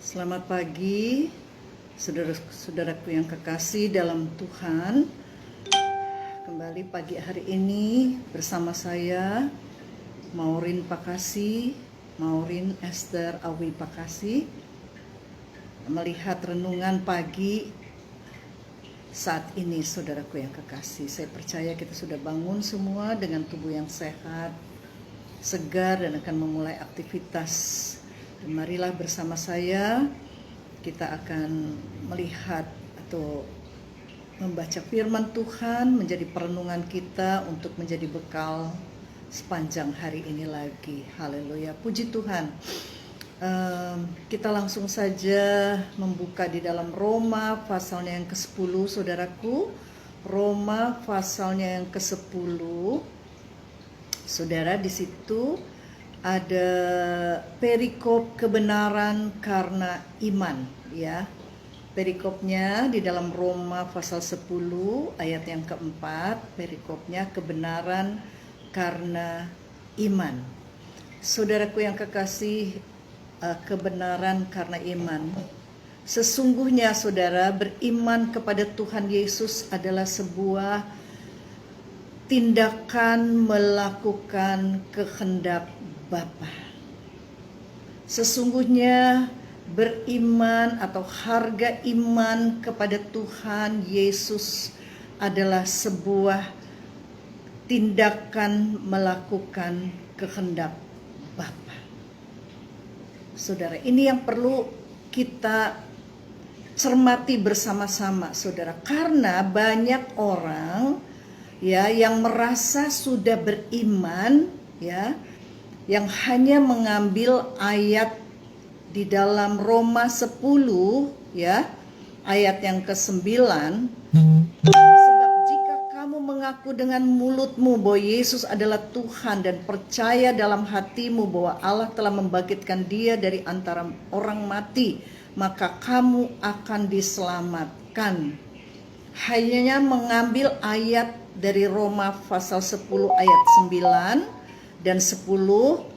Selamat pagi, saudara-saudaraku yang kekasih dalam Tuhan. Kembali pagi hari ini bersama saya, Maureen Pakasi, Maureen Esther Awi Pakasi, melihat renungan pagi saat ini, saudaraku yang kekasih. Saya percaya kita sudah bangun semua dengan tubuh yang sehat, segar, dan akan memulai aktivitas. Dan marilah bersama saya kita akan melihat atau membaca firman Tuhan menjadi perenungan kita untuk menjadi bekal sepanjang hari ini lagi. Haleluya, puji Tuhan. Kita langsung saja membuka di dalam Roma pasalnya yang ke-10, saudaraku. Roma pasalnya yang ke-10. Saudara, di situ ada perikop kebenaran karena iman, ya. Perikopnya di dalam Roma pasal 10 ayat yang keempat, perikopnya kebenaran karena iman. Saudaraku yang kekasih, kebenaran karena iman. Sesungguhnya saudara, beriman kepada Tuhan Yesus adalah sebuah tindakan melakukan kehendak Bapa. Sesungguhnya beriman atau harga iman kepada Tuhan Yesus adalah sebuah tindakan melakukan kehendak Bapa. Saudara, ini yang perlu kita cermati bersama-sama, saudara, karena banyak orang ya yang merasa sudah beriman, ya, yang hanya mengambil ayat di dalam Roma 10, ya, ayat yang ke-9. Sebab jika kamu mengaku dengan mulutmu bahwa Yesus adalah Tuhan dan percaya dalam hatimu bahwa Allah telah membangkitkan Dia dari antara orang mati, maka kamu akan diselamatkan. Hanya mengambil ayat dari Roma pasal 10 ayat 9 dan 10,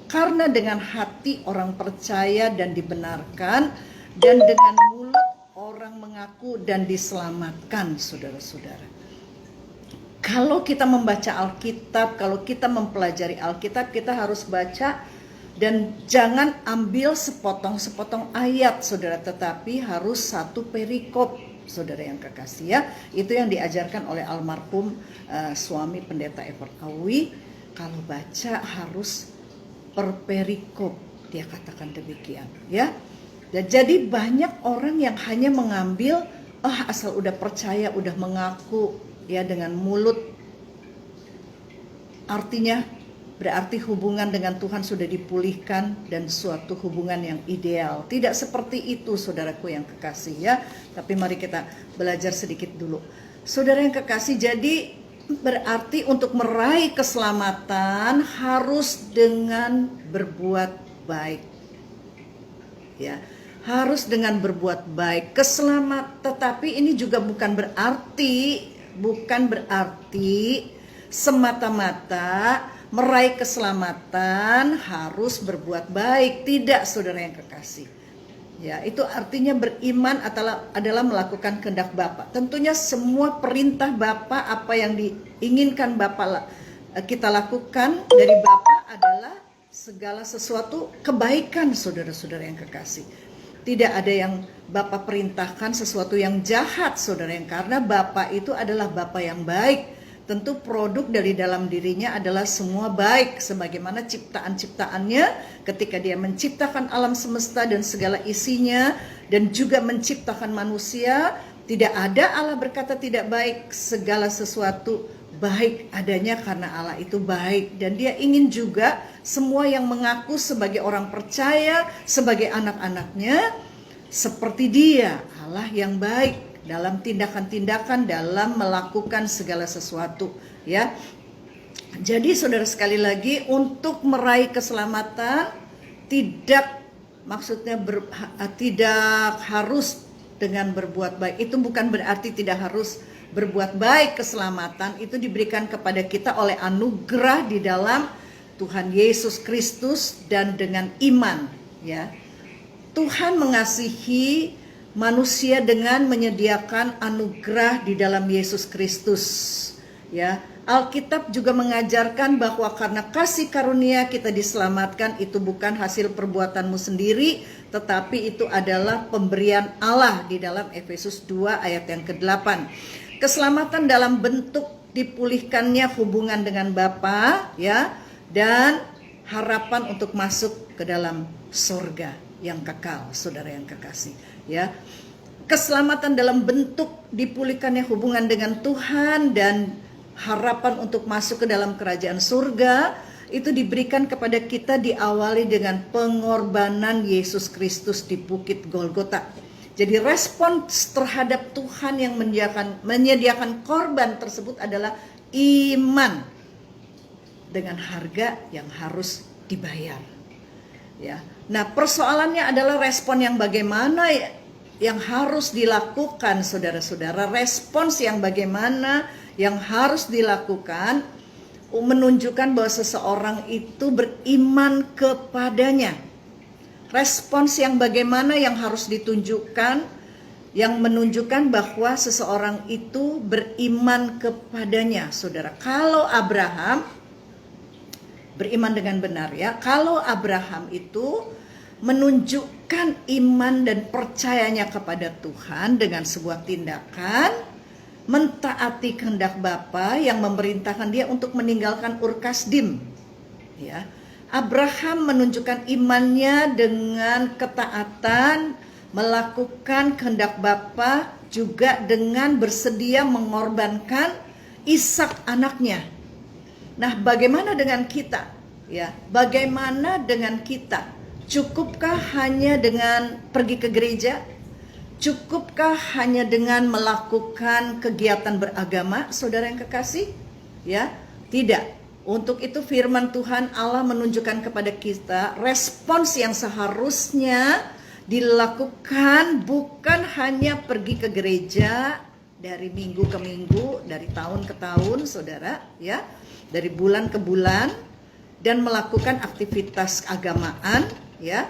karena dengan hati orang percaya dan dibenarkan, dan dengan mulut orang mengaku dan diselamatkan, saudara-saudara. Kalau kita membaca Alkitab, kalau kita mempelajari Alkitab, kita harus baca dan jangan ambil sepotong-sepotong ayat, saudara, tetapi harus satu perikop, saudara yang kekasih, ya. Itu yang diajarkan oleh almarhum suami pendeta Evert Awi. Kalau baca harus per perikop, dia katakan demikian, ya. Dan jadi banyak orang yang hanya mengambil asal udah percaya, udah mengaku, ya, dengan mulut, artinya berarti hubungan dengan Tuhan sudah dipulihkan dan suatu hubungan yang ideal. Tidak seperti itu, saudaraku yang kekasih, ya. Tapi mari kita belajar sedikit dulu, saudara yang kekasih. Jadi berarti untuk meraih keselamatan harus dengan berbuat baik, ya, harus dengan berbuat baik. Tetapi ini juga bukan berarti semata-mata meraih keselamatan harus berbuat baik. Tidak, saudara yang kekasih. Ya, itu artinya beriman adalah melakukan kehendak Bapa. Tentunya semua perintah Bapa, apa yang diinginkan Bapa kita lakukan dari Bapa adalah segala sesuatu kebaikan, saudara-saudara yang kekasih. Tidak ada yang Bapa perintahkan sesuatu yang jahat, saudara, yang karena Bapa itu adalah Bapa yang baik. Tentu produk dari dalam dirinya adalah semua baik, sebagaimana ciptaan-ciptaannya ketika dia menciptakan alam semesta dan segala isinya, dan juga menciptakan manusia. Tidak ada Allah berkata tidak baik, segala sesuatu baik adanya karena Allah itu baik. Dan dia ingin juga semua yang mengaku sebagai orang percaya, sebagai anak-anaknya, seperti dia, Allah yang baik dalam tindakan-tindakan, dalam melakukan segala sesuatu, ya. Jadi saudara, sekali lagi, untuk meraih keselamatan tidak harus dengan berbuat baik. Itu bukan berarti tidak harus berbuat baik. Keselamatan itu diberikan kepada kita oleh anugerah di dalam Tuhan Yesus Kristus dan dengan iman, ya. Tuhan mengasihi manusia dengan menyediakan anugerah di dalam Yesus Kristus. Ya, Alkitab juga mengajarkan bahwa karena kasih karunia kita diselamatkan, itu bukan hasil perbuatanmu sendiri, tetapi itu adalah pemberian Allah di dalam Efesus 2 ayat yang ke-8. Keselamatan dalam bentuk dipulihkannya hubungan dengan Bapa, ya, dan harapan untuk masuk ke dalam surga yang kekal, saudara yang kekasih, ya. Keselamatan dalam bentuk dipulihkannya hubungan dengan Tuhan dan harapan untuk masuk ke dalam kerajaan surga itu diberikan kepada kita diawali dengan pengorbanan Yesus Kristus di Bukit Golgota. Jadi respons terhadap Tuhan yang menyediakan korban tersebut adalah iman dengan harga yang harus dibayar. Ya. Nah, persoalannya adalah respon yang bagaimana yang harus dilakukan, saudara-saudara. Respons yang bagaimana yang harus dilakukan menunjukkan bahwa seseorang itu beriman kepadanya. Respons yang bagaimana yang harus ditunjukkan yang menunjukkan bahwa seseorang itu beriman kepadanya, saudara. Kalau Abraham beriman dengan benar, ya. Kalau Abraham itu menunjukkan iman dan percayanya kepada Tuhan dengan sebuah tindakan mentaati kehendak Bapa yang memerintahkan dia untuk meninggalkan Ur Kasdim, ya. Abraham menunjukkan imannya dengan ketaatan melakukan kehendak Bapa, juga dengan bersedia mengorbankan Ishak anaknya. Nah, bagaimana dengan kita? Ya, bagaimana dengan kita? Cukupkah hanya dengan pergi ke gereja? Cukupkah hanya dengan melakukan kegiatan beragama, saudara yang kekasih? Ya, tidak. Untuk itu firman Tuhan Allah menunjukkan kepada kita respons yang seharusnya dilakukan bukan hanya pergi ke gereja dari minggu ke minggu, dari tahun ke tahun, saudara, ya, dari bulan ke bulan, dan melakukan aktivitas keagamaan, ya,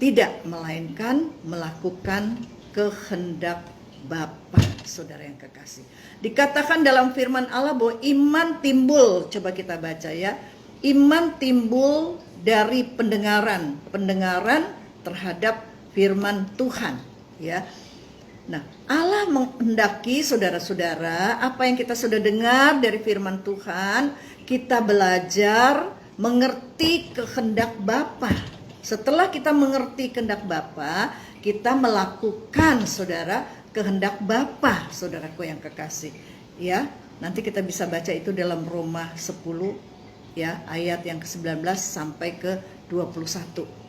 tidak, melainkan melakukan kehendak Bapa, saudara yang kekasih. Dikatakan dalam firman Allah bahwa iman timbul, coba kita baca, ya, iman timbul dari pendengaran terhadap firman Tuhan, ya. Nah, Allah menghendaki, saudara-saudara, apa yang kita sudah dengar dari firman Tuhan, kita belajar mengerti kehendak Bapa. Setelah kita mengerti kehendak Bapa, kita melakukan, saudara, kehendak Bapa, saudaraku yang kekasih. Ya, nanti kita bisa baca itu dalam Roma 10, ya, ayat yang ke-19 sampai ke-21.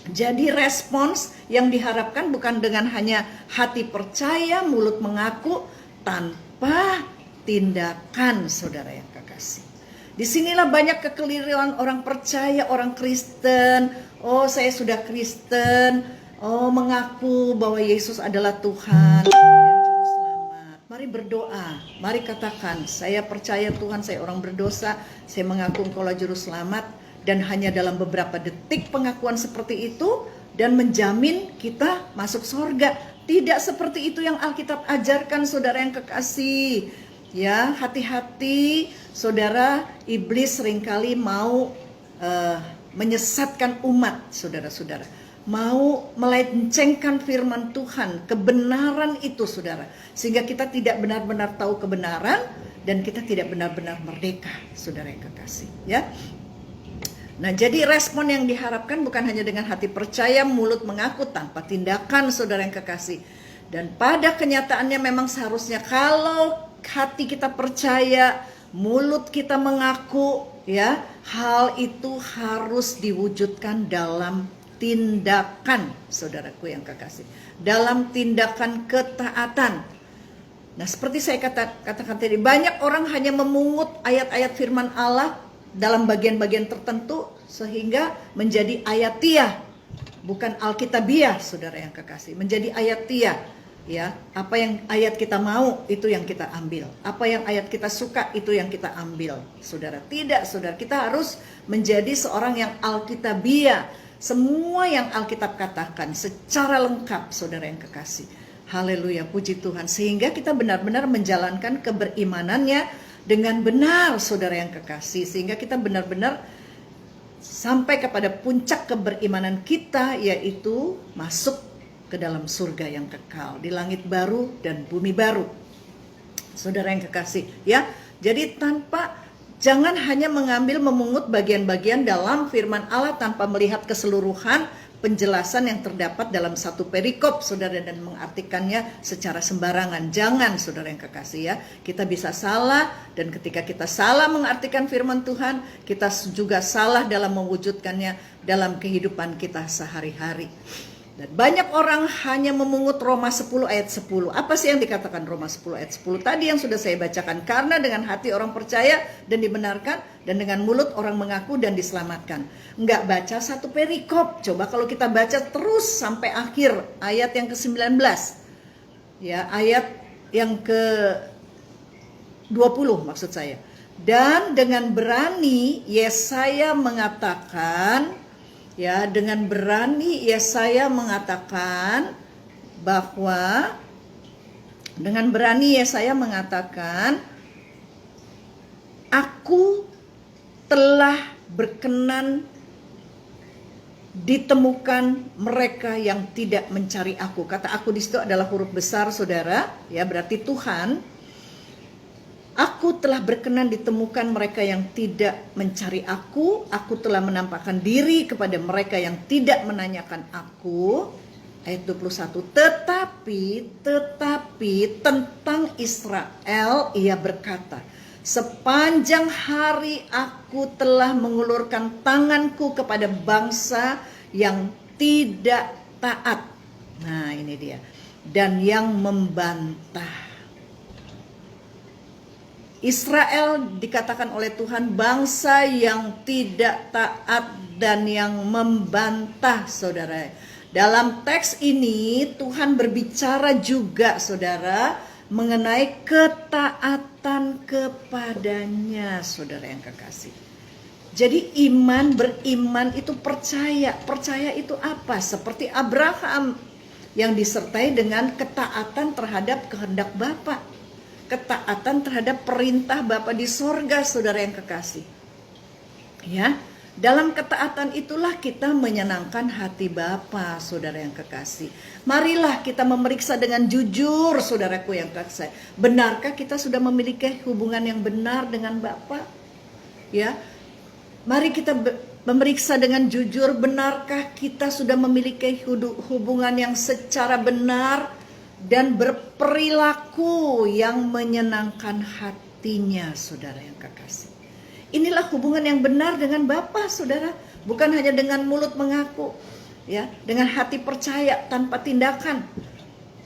Jadi respons yang diharapkan bukan dengan hanya hati percaya, mulut mengaku, tanpa tindakan, saudara yang kekasih. Disinilah banyak kekeliruan orang percaya, orang Kristen. Oh, saya sudah Kristen. Oh, mengaku bahwa Yesus adalah Tuhan dan Juru Selamat. Mari berdoa, mari katakan, saya percaya Tuhan, saya orang berdosa, saya mengaku Engkaulah Juru Selamat. Dan hanya dalam beberapa detik pengakuan seperti itu dan menjamin kita masuk surga. Tidak seperti itu yang Alkitab ajarkan, saudara yang kekasih. Ya, hati-hati, saudara. Iblis seringkali mau menyesatkan umat, saudara-saudara. Mau melencengkan firman Tuhan, kebenaran itu, saudara. Sehingga kita tidak benar-benar tahu kebenaran dan kita tidak benar-benar merdeka, saudara yang kekasih. Ya. Nah, jadi respon yang diharapkan bukan hanya dengan hati percaya, mulut mengaku, tanpa tindakan, saudara yang kekasih. Dan pada kenyataannya memang seharusnya kalau hati kita percaya, mulut kita mengaku, ya, hal itu harus diwujudkan dalam tindakan, saudaraku yang kekasih. Dalam tindakan ketaatan. Nah, seperti saya katakan tadi, banyak orang hanya memungut ayat-ayat firman Allah dalam bagian-bagian tertentu sehingga menjadi ayatiah, bukan alkitabiah, saudara yang kekasih. Menjadi ayatiah, ya. Apa yang ayat kita mau itu yang kita ambil. Apa yang ayat kita suka itu yang kita ambil, saudara. Tidak, saudara. Kita harus menjadi seorang yang alkitabiah, Semua yang Alkitab katakan secara lengkap, saudara yang kekasih. Haleluya, puji Tuhan. Sehingga kita benar-benar menjalankan keberimanannya dengan benar, saudara yang kekasih. Sehingga kita benar-benar sampai kepada puncak keberimanan kita, yaitu masuk ke dalam surga yang kekal, di langit baru dan bumi baru. Saudara yang kekasih, ya. Jadi jangan hanya memungut bagian-bagian dalam firman Allah tanpa melihat keseluruhan penjelasan yang terdapat dalam satu perikop, saudara, dan mengartikannya secara sembarangan. Jangan, saudara yang kekasih, ya. Kita bisa salah, dan ketika kita salah mengartikan firman Tuhan, kita juga salah dalam mewujudkannya dalam kehidupan kita sehari-hari. Dan banyak orang hanya memungut Roma 10 ayat 10. Apa sih yang dikatakan Roma 10 ayat 10? Tadi yang sudah saya bacakan. Karena dengan hati orang percaya dan dibenarkan, dan dengan mulut orang mengaku dan diselamatkan. Enggak baca satu perikop. Coba kalau kita baca terus sampai akhir ayat yang ke-19. Ya, ayat yang ke-20 maksud saya. Dan dengan berani Yesaya mengatakan, ya, dengan berani Yesaya mengatakan bahwa aku telah berkenan ditemukan mereka yang tidak mencari aku. Kata aku di situ adalah huruf besar, saudara, ya, berarti Tuhan. Aku telah berkenan ditemukan mereka yang tidak mencari aku. Aku telah menampakkan diri kepada mereka yang tidak menanyakan aku. Ayat 21. Tetapi tentang Israel ia berkata, sepanjang hari aku telah mengulurkan tanganku kepada bangsa yang tidak taat. Nah, ini dia. Dan yang membantah. Israel dikatakan oleh Tuhan bangsa yang tidak taat dan yang membantah, saudara. Dalam teks ini Tuhan berbicara juga, saudara, mengenai ketaatan kepadanya, saudara yang kekasih. Jadi beriman itu percaya. Percaya itu apa? Seperti Abraham yang disertai dengan ketaatan terhadap kehendak Bapa. Ketaatan terhadap perintah Bapa di sorga, saudara yang kekasih. Ya, dalam ketaatan itulah kita menyenangkan hati Bapa, saudara yang kekasih. Marilah kita memeriksa dengan jujur, saudaraku yang kekasih. Benarkah kita sudah memiliki hubungan yang benar dengan Bapa? Ya, mari kita memeriksa dengan jujur, benarkah kita sudah memiliki hubungan yang secara benar dan berperilaku yang menyenangkan hatinya, saudara yang kekasih. Inilah hubungan yang benar dengan Bapa, saudara. Bukan hanya dengan mulut mengaku, ya, dengan hati percaya tanpa tindakan.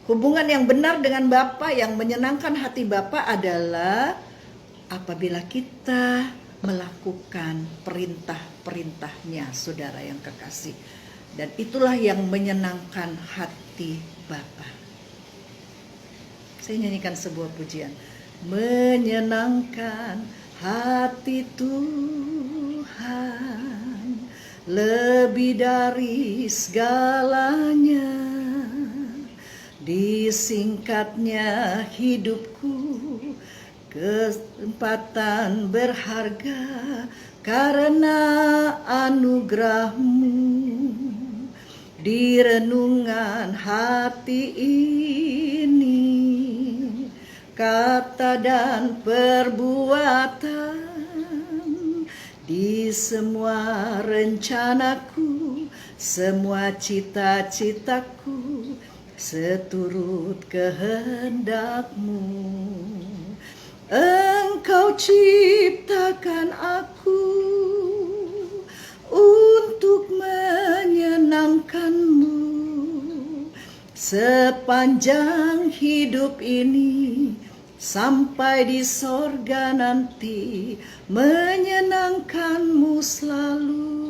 Hubungan yang benar dengan Bapa yang menyenangkan hati Bapa adalah apabila kita melakukan perintah-perintahnya, saudara yang kekasih. Dan itulah yang menyenangkan hati Bapa. Saya nyanyikan sebuah pujian. Menyenangkan hati Tuhan lebih dari segalanya. Disingkatnya hidupku, kesempatan berharga karena anugerah-Mu. Di renungan hati ini, kata dan perbuatan, di semua rencanaku, semua cita-citaku, seturut kehendak-Mu. Engkau ciptakan aku untuk menyenangkan-Mu. Sepanjang hidup ini sampai di sorga nanti, menyenangkan-Mu selalu.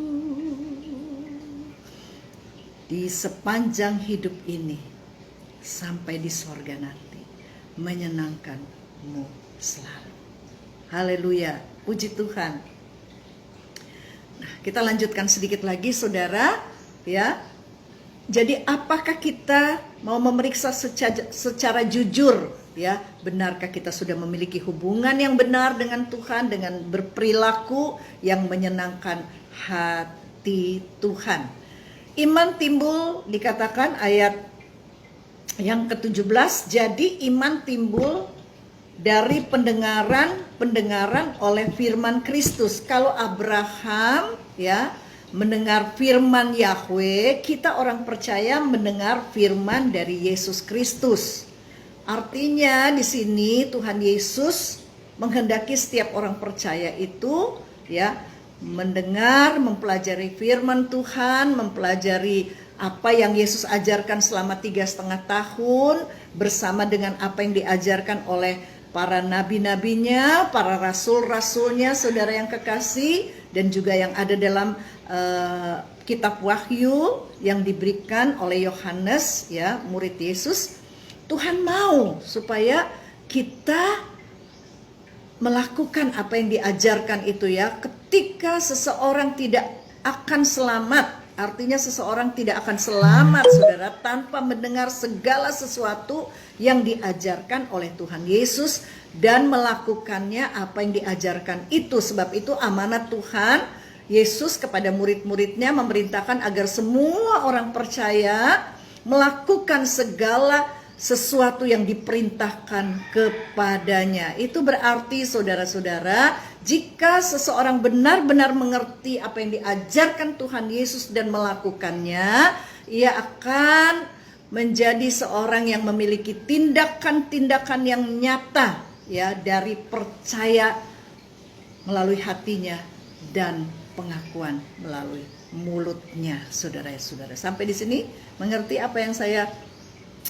Di sepanjang hidup ini sampai di sorga nanti, menyenangkan-Mu selalu. Haleluya, puji Tuhan. Nah, kita lanjutkan sedikit lagi, saudara. Ya. Jadi apakah kita mau memeriksa secara jujur, ya, benarkah kita sudah memiliki hubungan yang benar dengan Tuhan dengan berperilaku yang menyenangkan hati Tuhan. Iman timbul, dikatakan ayat yang ke-17, jadi iman timbul dari pendengaran oleh firman Kristus. Kalau Abraham, ya, mendengar firman Yahweh, kita orang percaya mendengar firman dari Yesus Kristus. Artinya di sini Tuhan Yesus menghendaki setiap orang percaya itu, ya, mendengar, mempelajari firman Tuhan, mempelajari apa yang Yesus ajarkan selama 3,5 tahun bersama dengan apa yang diajarkan oleh para nabi-nabinya, para rasul-rasulnya, saudara yang kekasih, dan juga yang ada dalam kitab Wahyu yang diberikan oleh Yohanes, ya, murid Yesus. Tuhan mau supaya kita melakukan apa yang diajarkan itu, ya. Ketika seseorang tidak akan selamat, artinya seseorang tidak akan selamat, saudara, tanpa mendengar segala sesuatu yang diajarkan oleh Tuhan Yesus dan melakukannya apa yang diajarkan itu. Sebab itu amanat Tuhan Yesus kepada murid-muridnya memerintahkan agar semua orang percaya melakukan segala sesuatu yang diperintahkan kepadanya. Itu berarti, saudara-saudara, jika seseorang benar-benar mengerti apa yang diajarkan Tuhan Yesus dan melakukannya, ia akan menjadi seorang yang memiliki tindakan-tindakan yang nyata, ya, dari percaya melalui hatinya dan pengakuan melalui mulutnya, saudara-saudara. Sampai di sini mengerti apa yang saya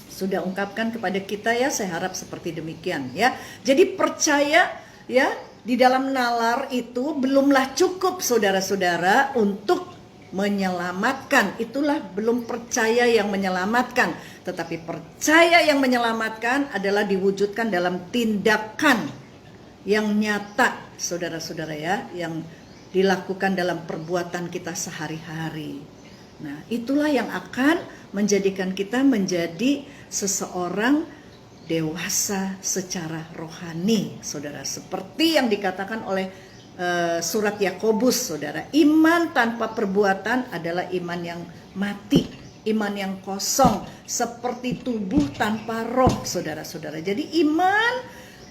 sudah ungkapkan kepada kita, ya. Saya harap seperti demikian, ya. Jadi percaya, ya, di dalam nalar itu belumlah cukup, saudara-saudara, untuk menyelamatkan. Itulah belum percaya yang menyelamatkan. Tetapi percaya yang menyelamatkan adalah diwujudkan dalam tindakan yang nyata, saudara-saudara, ya, yang dilakukan dalam perbuatan kita sehari-hari. Nah, itulah yang akan menjadikan kita menjadi seseorang dewasa secara rohani, saudara. Seperti yang dikatakan oleh surat Yakobus, saudara. Iman tanpa perbuatan adalah iman yang mati, iman yang kosong, seperti tubuh tanpa roh, saudara-saudara. Jadi iman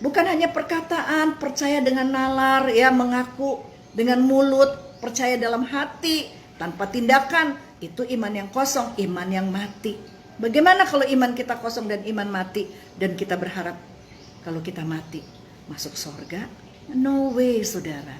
bukan hanya perkataan, percaya dengan nalar, ya, mengaku dengan mulut, percaya dalam hati, tanpa tindakan. Itu iman yang kosong, iman yang mati. Bagaimana kalau iman kita kosong dan iman mati, dan kita berharap kalau kita mati masuk surga? No way, saudara.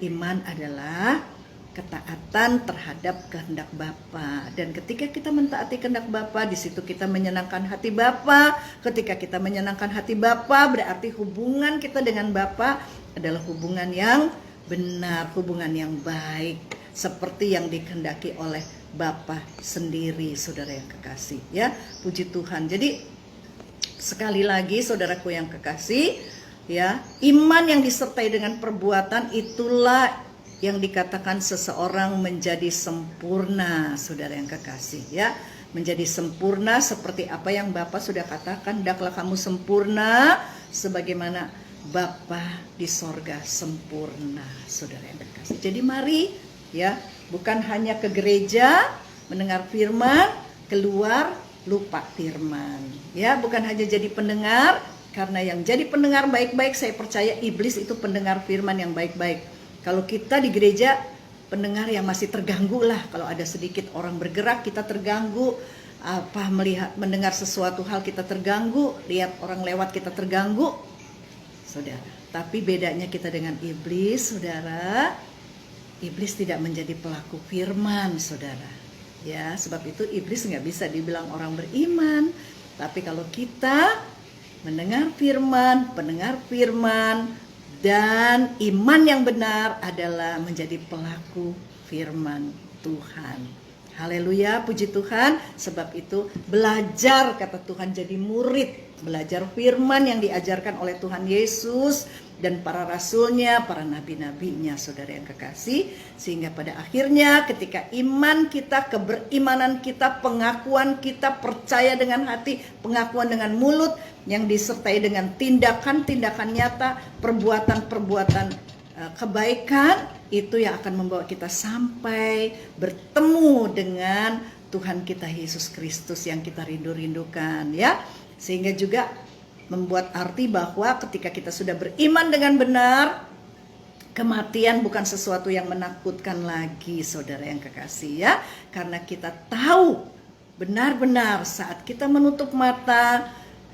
Iman adalah ketaatan terhadap kehendak Bapa, dan ketika kita mentaati kehendak Bapa, di situ kita menyenangkan hati Bapa. Ketika kita menyenangkan hati Bapa, berarti hubungan kita dengan Bapa adalah hubungan yang benar, hubungan yang baik, seperti yang dikehendaki oleh Bapa sendiri, saudara yang kekasih, ya. Puji Tuhan. Jadi sekali lagi, saudaraku yang kekasih, ya, iman yang disertai dengan perbuatan itulah yang dikatakan seseorang menjadi sempurna, saudara yang kekasih, ya. Menjadi sempurna seperti apa yang Bapa sudah katakan, hendaklah kamu sempurna sebagaimana Bapa di sorga sempurna, saudara yang kekasih. Jadi mari, ya, bukan hanya ke gereja mendengar firman, keluar lupa firman, ya. Bukan hanya jadi pendengar, karena yang jadi pendengar baik-baik, saya percaya iblis itu pendengar firman yang baik-baik. Kalau kita di gereja pendengar yang masih terganggu lah, kalau ada sedikit orang bergerak kita terganggu, melihat mendengar sesuatu hal kita terganggu, lihat orang lewat kita terganggu, saudara. Tapi bedanya kita dengan iblis, saudara, iblis tidak menjadi pelaku firman, saudara. Ya, sebab itu iblis nggak bisa dibilang orang beriman. Tapi kalau kita mendengar firman, pendengar firman, dan iman yang benar adalah menjadi pelaku firman Tuhan. Haleluya, puji Tuhan. Sebab itu belajar, kata Tuhan, jadi murid belajar firman yang diajarkan oleh Tuhan Yesus dan para rasulnya, para nabi-nabinya, saudara yang kekasih. Sehingga pada akhirnya ketika iman kita, keberimanan kita, pengakuan kita, percaya dengan hati, pengakuan dengan mulut, yang disertai dengan tindakan-tindakan nyata, perbuatan-perbuatan kebaikan, itu yang akan membawa kita sampai bertemu dengan Tuhan kita Yesus Kristus yang kita rindu-rindukan, ya. Sehingga juga membuat arti bahwa ketika kita sudah beriman dengan benar, kematian bukan sesuatu yang menakutkan lagi, saudara yang kekasih, ya. Karena kita tahu benar-benar saat kita menutup mata,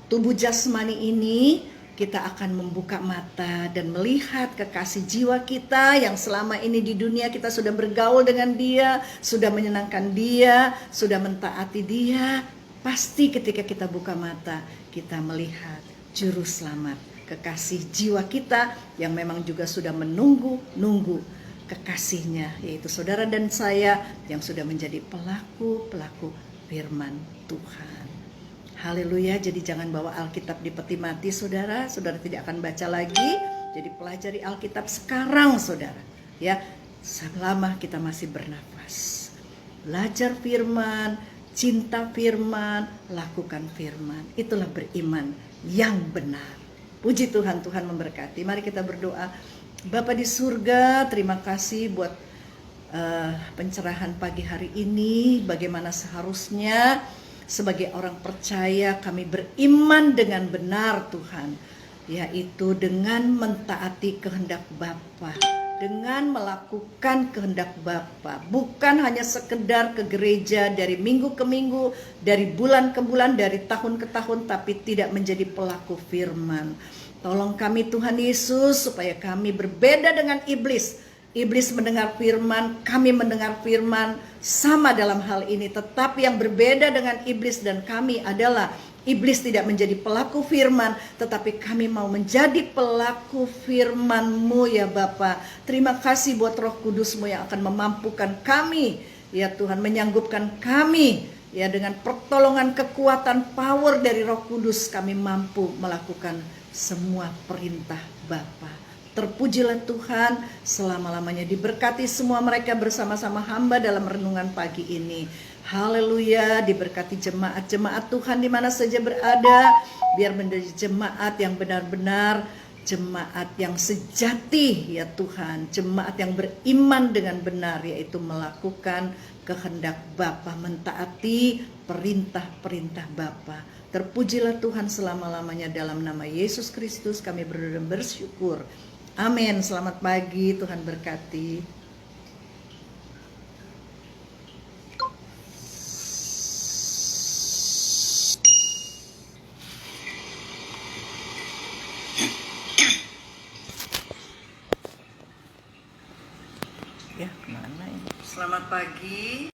tubuh jasmani ini, kita akan membuka mata dan melihat kekasih jiwa kita yang selama ini di dunia kita sudah bergaul dengan dia, sudah menyenangkan dia, sudah mentaati dia. Pasti ketika kita buka mata, kita melihat juru selamat, kekasih jiwa kita yang memang juga sudah menunggu kekasihnya, yaitu saudara dan saya yang sudah menjadi pelaku firman Tuhan. Haleluya. Jadi jangan bawa Alkitab di peti mati, saudara. Saudara tidak akan baca lagi. Jadi pelajari Alkitab sekarang, saudara, ya, selama kita masih bernafas. Belajar firman, cinta firman, lakukan firman. Itulah beriman yang benar. Puji Tuhan, Tuhan memberkati. Mari kita berdoa. Bapa di surga, terima kasih buat pencerahan pagi hari ini. Bagaimana seharusnya sebagai orang percaya kami beriman dengan benar, Tuhan, yaitu dengan mentaati kehendak Bapa, dengan melakukan kehendak Bapa, bukan hanya sekedar ke gereja dari minggu ke minggu, dari bulan ke bulan, dari tahun ke tahun, tapi tidak menjadi pelaku firman. Tolong kami Tuhan Yesus supaya kami berbeda dengan iblis. Iblis mendengar firman, kami mendengar firman, sama dalam hal ini. Tetapi yang berbeda dengan iblis dan kami adalah iblis tidak menjadi pelaku firman, tetapi kami mau menjadi pelaku firman-Mu, ya Bapa. Terima kasih buat Roh Kudus-Mu yang akan memampukan kami, ya Tuhan, menyanggupkan kami, ya, dengan pertolongan, kekuatan, power dari Roh Kudus, kami mampu melakukan semua perintah Bapa. Terpujilah Tuhan, selama-lamanya diberkati semua mereka bersama-sama hamba dalam renungan pagi ini. Haleluya, diberkati jemaat-jemaat Tuhan di mana saja berada, biar menjadi jemaat yang benar-benar jemaat yang sejati, ya Tuhan, jemaat yang beriman dengan benar, yaitu melakukan kehendak Bapa, mentaati perintah-perintah Bapa. Terpujilah Tuhan selama-lamanya, dalam nama Yesus Kristus kami berdoa dan bersyukur. Amin. Selamat pagi, Tuhan berkati. Ya, kemana ini? Selamat pagi.